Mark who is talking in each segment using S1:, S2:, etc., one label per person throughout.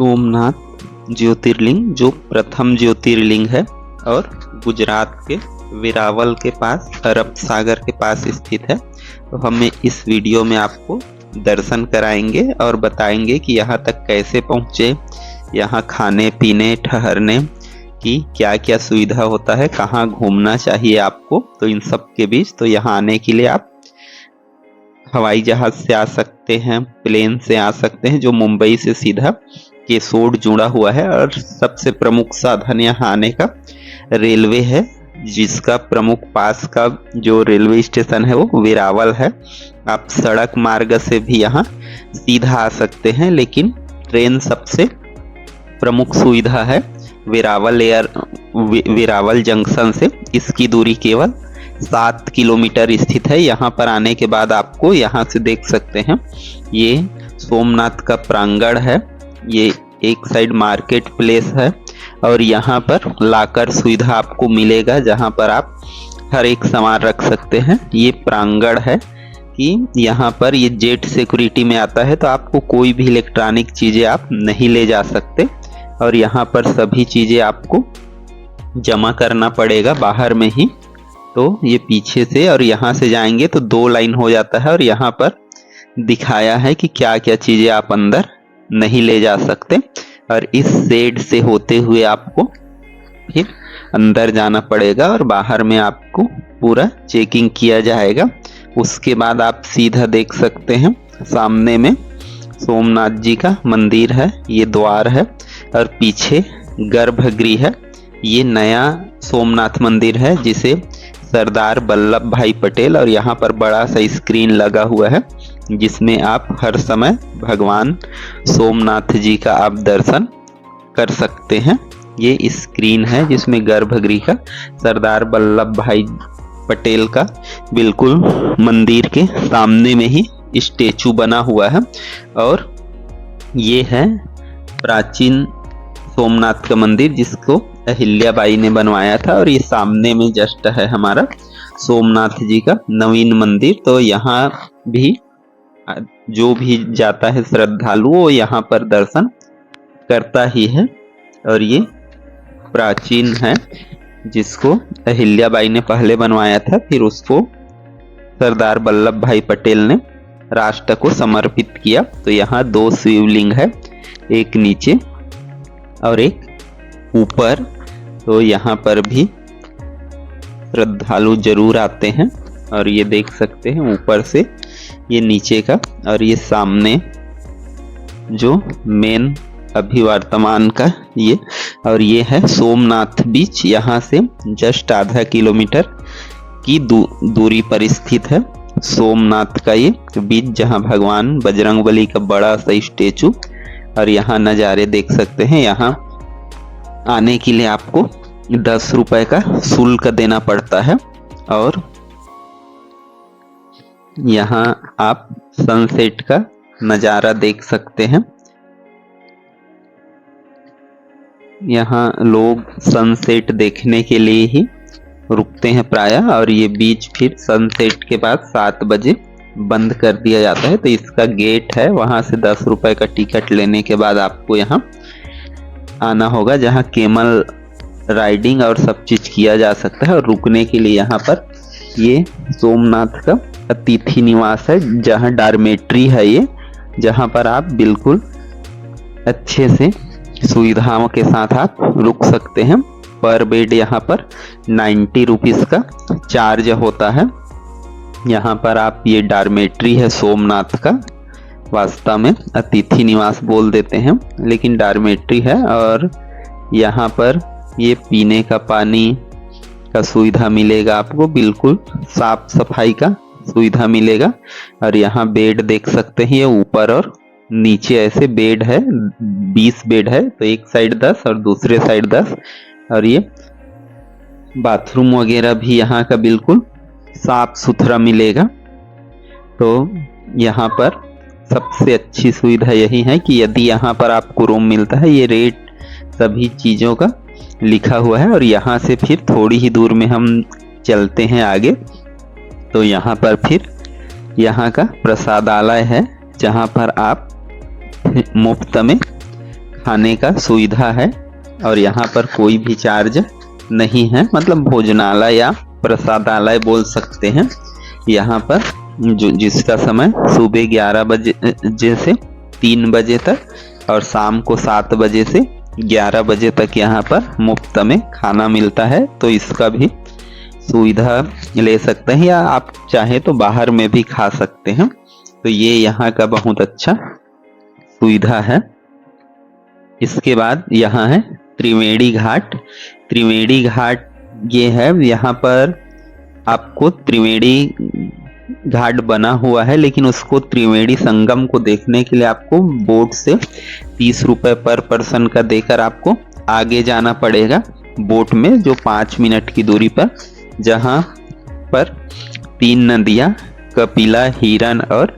S1: सोमनाथ ज्योतिर्लिंग जो प्रथम ज्योतिर्लिंग है और गुजरात के वेरावल के पास अरब सागर के पास स्थित है। तो हम इस वीडियो में आपको दर्शन कराएंगे और बताएंगे कि यहाँ तक कैसे पहुँचे, यहाँ खाने पीने ठहरने की क्या क्या सुविधा होता है, कहाँ घूमना चाहिए आपको। तो इन सब के बीच तो यहाँ आने के लिए आप हवाई जहाज से आ सकते हैं, प्लेन से आ सकते हैं जो मुंबई से सीधा केसोड जुड़ा हुआ है। और सबसे प्रमुख साधन यहाँ आने का रेलवे है, जिसका प्रमुख पास का जो रेलवे स्टेशन है वो वेरावल है। आप सड़क मार्ग से भी यहाँ सीधा आ सकते हैं, लेकिन ट्रेन सबसे प्रमुख सुविधा है वेरावल जंक्शन से। इसकी दूरी केवल 7 किलोमीटर स्थित है। यहाँ पर आने के बाद आपको यहाँ से देख सकते हैं ये सोमनाथ का प्रांगण है, ये एक साइड मार्केट प्लेस है और यहाँ पर लाकर सुविधा आपको मिलेगा जहाँ पर आप हर एक सामान रख सकते हैं। ये प्रांगण है कि यहाँ पर ये जेट सिक्योरिटी में आता है, तो आपको कोई भी इलेक्ट्रॉनिक चीज़ें आप नहीं ले जा सकते और यहाँ पर सभी चीज़ें आपको जमा करना पड़ेगा बाहर में ही। तो ये पीछे से और यहाँ से जाएंगे तो 2 लाइन हो जाता है और यहाँ पर दिखाया है कि क्या क्या चीज़ें आप अंदर नहीं ले जा सकते। और इस शेड से होते हुए आपको फिर अंदर जाना पड़ेगा और बाहर में आपको पूरा चेकिंग किया जाएगा। उसके बाद आप सीधा देख सकते हैं सामने में सोमनाथ जी का मंदिर है, ये द्वार है और पीछे गर्भगृह है। ये नया सोमनाथ मंदिर है जिसे सरदार वल्लभ भाई पटेल, और यहाँ पर बड़ा सा स्क्रीन लगा हुआ है जिसमें आप हर समय भगवान सोमनाथ जी का आप दर्शन कर सकते हैं। ये स्क्रीन है जिसमें गर्भगृह का सरदार वल्लभ भाई पटेल का बिल्कुल मंदिर के सामने में ही स्टेचू बना हुआ है। और ये है प्राचीन सोमनाथ का मंदिर जिसको अहिल्याबाई ने बनवाया था, और ये सामने में जस्ट है हमारा सोमनाथ जी का नवीन मंदिर। तो यहाँ भी जो भी जाता है श्रद्धालु वो यहाँ पर दर्शन करता ही है। और ये प्राचीन है जिसको अहिल्याबाई ने पहले बनवाया था, फिर उसको सरदार वल्लभ भाई पटेल ने राष्ट्र को समर्पित किया। तो यहाँ 2 शिवलिंग है, एक नीचे और एक ऊपर। तो यहाँ पर भी श्रद्धालु जरूर आते हैं और ये देख सकते हैं ऊपर से ये नीचे का, और ये सामने जो मेन अभी वर्तमान का ये, और ये है सोमनाथ बीच। यहाँ से जस्ट आधा किलोमीटर की दूरी पर स्थित है सोमनाथ का ये बीच, जहाँ भगवान बजरंगबली का बड़ा सा स्टेचू। और यहाँ नज़ारे देख सकते हैं। यहाँ आने के लिए आपको 10 रुपए का शुल्क देना पड़ता है और यहाँ आप सनसेट का नज़ारा देख सकते हैं। यहाँ लोग सनसेट देखने के लिए ही रुकते हैं प्रायः, और ये बीच फिर सनसेट के बाद 7 बजे बंद कर दिया जाता है। तो इसका गेट है, वहाँ से 10 रुपए का टिकट लेने के बाद आपको यहाँ आना होगा, जहाँ केमल राइडिंग और सब चीज़ किया जा सकता है। और रुकने के लिए यहाँ पर ये सोमनाथ का अतिथि निवास है, जहाँ डॉर्मेट्री है ये, जहाँ पर आप बिल्कुल अच्छे से सुविधाओं के साथ आप रुक सकते हैं। पर बेड यहाँ पर 90 रुपीज़ का चार्ज होता है। यहाँ पर आप ये डॉर्मेट्री है सोमनाथ का, वास्तव में अतिथि निवास बोल देते हैं लेकिन डॉर्मेट्री है। और यहाँ पर ये पीने का पानी का सुविधा मिलेगा आपको, बिल्कुल साफ सफाई का सुविधा मिलेगा। और यहाँ बेड देख सकते हैं, ये ऊपर और नीचे ऐसे बेड है, 20 बेड है, तो एक साइड 10 और दूसरे साइड 10। और ये बाथरूम वगैरह भी यहाँ का बिल्कुल साफ सुथरा मिलेगा। तो यहाँ पर सबसे अच्छी सुविधा यही है कि यदि यहाँ पर आपको रूम मिलता है, ये रेट सभी चीज़ों का लिखा हुआ है। और यहाँ से फिर थोड़ी ही दूर में हम चलते हैं आगे, तो यहाँ पर फिर यहाँ का प्रसादालय है, जहाँ पर आप मुफ्त में खाने का सुविधा है और यहाँ पर कोई भी चार्ज नहीं है, मतलब भोजनालय या प्रसादालय बोल सकते हैं। यहाँ पर जिसका समय सुबह 11 बजे से 3 बजे तक और शाम को 7 बजे से 11 बजे तक यहाँ पर मुफ्त में खाना मिलता है, तो इसका भी सुविधा ले सकते हैं, या आप चाहे तो बाहर में भी खा सकते हैं। तो ये यहाँ का बहुत अच्छा सुविधा है। इसके बाद यहाँ है त्रिवेणी घाट। त्रिवेणी घाट ये है, यहाँ पर आपको त्रिवेणी घाट बना हुआ है, लेकिन उसको त्रिवेणी संगम को देखने के लिए आपको बोट से 30 रुपए पर पर्सन का देकर आपको आगे जाना पड़ेगा बोट में, जो 5 मिनट की दूरी पर, जहाँ पर 3 नदियाँ कपिला, हिरन और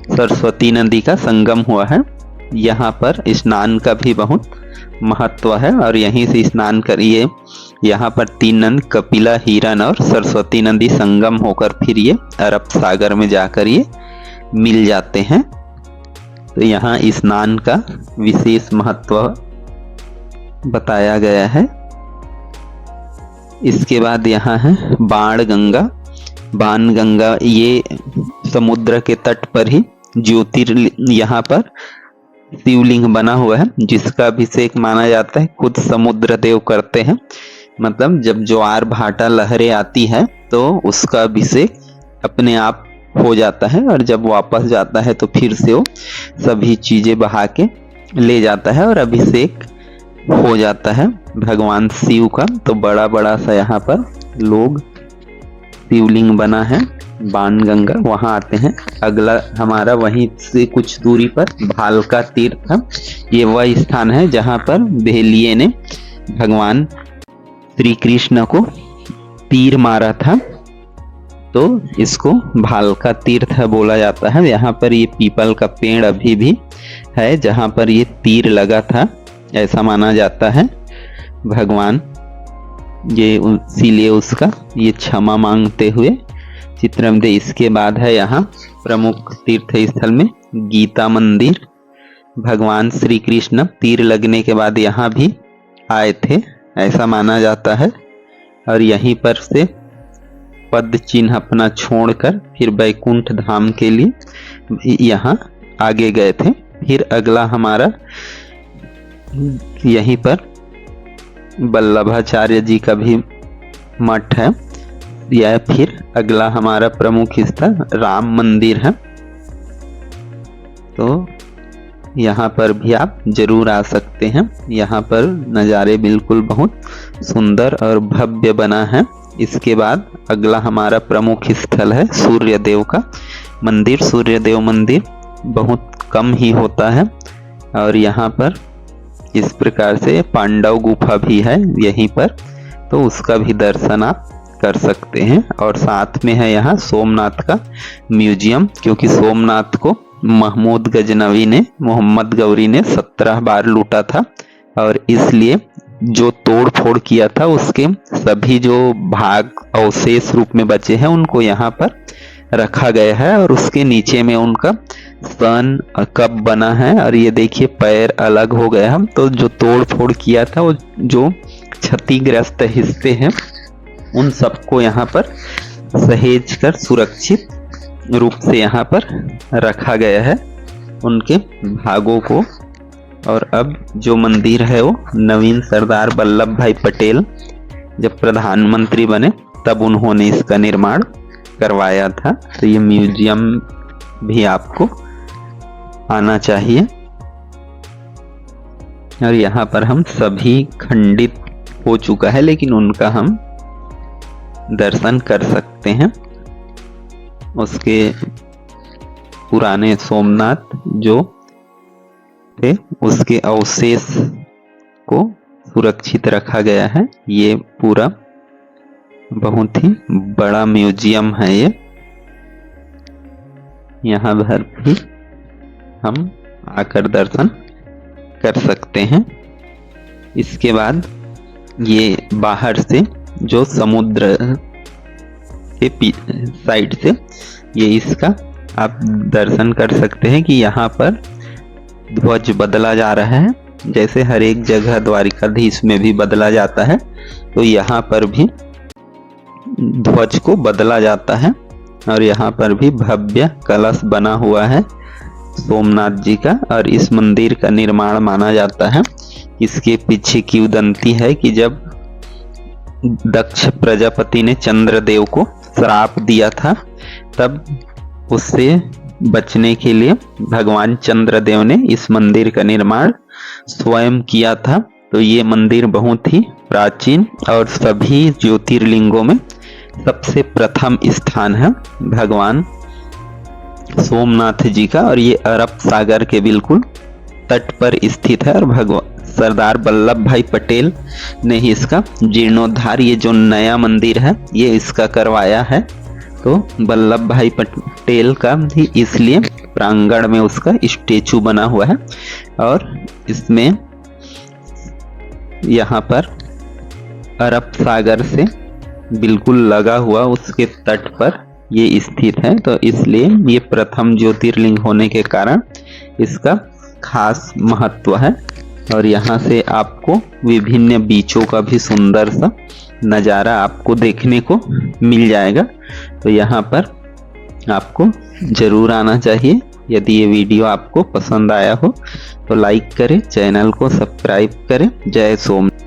S1: सरस्वती नदी का संगम हुआ है। यहाँ पर स्नान का भी बहुत महत्व है और यहीं से स्नान करिए। यहाँ पर 3 नदी कपिला, हिरन और सरस्वती नदी संगम होकर फिर ये अरब सागर में जाकर ये मिल जाते हैं। तो यहाँ स्नान का विशेष महत्व बताया गया है। इसके बाद यहाँ है बाणगंगा। बाणगंगा ये समुद्र के तट पर ही ज्योतिर्लिंग, यहाँ पर शिवलिंग बना हुआ है, जिसका अभिषेक माना जाता है खुद समुद्र देव करते हैं। मतलब जब ज्वार भाटा लहरें आती है तो उसका अभिषेक अपने आप हो जाता है, और जब वापस जाता है तो फिर से वो सभी चीजें बहा के ले जाता है और अभिषेक हो जाता है भगवान शिव का। तो बड़ा बड़ा सा यहाँ पर लोग शिवलिंग बना है बाणगंगा, वहां आते हैं। अगला हमारा वहीं से कुछ दूरी पर भालका तीर्थ है। ये वह स्थान है जहां पर भेलिये ने भगवान श्री कृष्ण को तीर मारा था, तो इसको भालका तीर्थ बोला जाता है। यहाँ पर ये पीपल का पेड़ अभी भी है जहाँ पर ये तीर लगा था, ऐसा माना जाता है। भगवान ये इसीलिए उसका ये क्षमा मांगते हुए चित्र में दे। इसके बाद है यहाँ प्रमुख तीर्थ स्थल में गीता मंदिर। भगवान श्री कृष्ण तीर लगने के बाद यहाँ भी आए थे, ऐसा माना जाता है, और यहीं पर से पद चिन्ह अपना छोड़कर फिर बैकुंठ धाम के लिए यहाँ आगे गए थे। फिर अगला हमारा यहीं पर वल्लभाचार्य जी का भी मठ है। यह फिर अगला हमारा प्रमुख स्थल राम मंदिर है, तो यहाँ पर भी आप जरूर आ सकते हैं। यहाँ पर नज़ारे बिल्कुल बहुत सुंदर और भव्य बना है। इसके बाद अगला हमारा प्रमुख स्थल है सूर्यदेव का मंदिर। सूर्यदेव मंदिर बहुत कम ही होता है, और यहाँ पर इस प्रकार से पांडव गुफा भी है यहीं पर, तो उसका भी दर्शन आप कर सकते हैं। और साथ में है यहाँ सोमनाथ का म्यूजियम, क्योंकि सोमनाथ को महमूद गजनवी ने, मोहम्मद गौरी ने 17 बार लूटा था, और इसलिए जो तोड़ फोड़ किया था उसके सभी जो भाग अवशेष रूप में बचे हैं उनको यहाँ पर रखा गया है, और उसके नीचे में उनका सन कप बना है। और ये देखिए पैर अलग हो गया है, तो जो तोड़ फोड़ किया था वो जो क्षतिग्रस्त हिस्से हैं उन सबको यहाँ पर सहेज कर सुरक्षित रूप से यहाँ पर रखा गया है उनके भागों को। और अब जो मंदिर है वो नवीन सरदार वल्लभ भाई पटेल जब प्रधानमंत्री बने तब उन्होंने इसका निर्माण करवाया था। तो ये म्यूजियम भी आपको आना चाहिए। और यहाँ पर हम सभी खंडित हो चुका है, लेकिन उनका हम दर्शन कर सकते हैं। उसके पुराने सोमनाथ जो थे उसके अवशेष को सुरक्षित रखा गया है। ये पूरा बहुत ही बड़ा म्यूजियम है ये। यहाँ पर भी हम आकर दर्शन कर सकते हैं। इसके बाद ये बाहर से जो समुद्र के साइड से ये इसका आप दर्शन कर सकते हैं कि यहाँ पर ध्वज बदला जा रहा है जैसे हर एक जगह द्वारिकाधीश में भी बदला जाता है, तो यहाँ पर भी ध्वज को बदला जाता है। और यहाँ पर भी भव्य कलश बना हुआ है सोमनाथ जी का, और इस मंदिर का निर्माण माना जाता है। इसके पीछे की उदंती है कि जब दक्ष प्रजापति ने चंद्रदेव को श्राप दिया था, तब उससे बचने के लिए भगवान चंद्रदेव ने इस मंदिर का निर्माण स्वयं किया था। तो ये मंदिर बहुत ही प्राचीन और सभी ज्योतिर्लिंगों में सबसे प्रथम स्थान है भगवान सोमनाथ जी का, और ये अरब सागर के बिल्कुल तट पर स्थित है। और भगवान सरदार वल्लभ भाई पटेल ने ही इसका जीर्णोद्धार, ये जो नया मंदिर है ये इसका करवाया है। तो वल्लभ भाई पटेल का भी इसलिए प्रांगण में उसका स्टेचू बना हुआ है, और इसमें यहाँ पर अरब सागर से बिल्कुल लगा हुआ उसके तट पर ये स्थित है। तो इसलिए ये प्रथम ज्योतिर्लिंग होने के कारण इसका खास महत्व है। और यहाँ से आपको विभिन्न बीचों का भी सुंदर सा नज़ारा आपको देखने को मिल जाएगा। तो यहाँ पर आपको ज़रूर आना चाहिए। यदि ये वीडियो आपको पसंद आया हो तो लाइक करें, चैनल को सब्सक्राइब करें। जय सोमनाथ।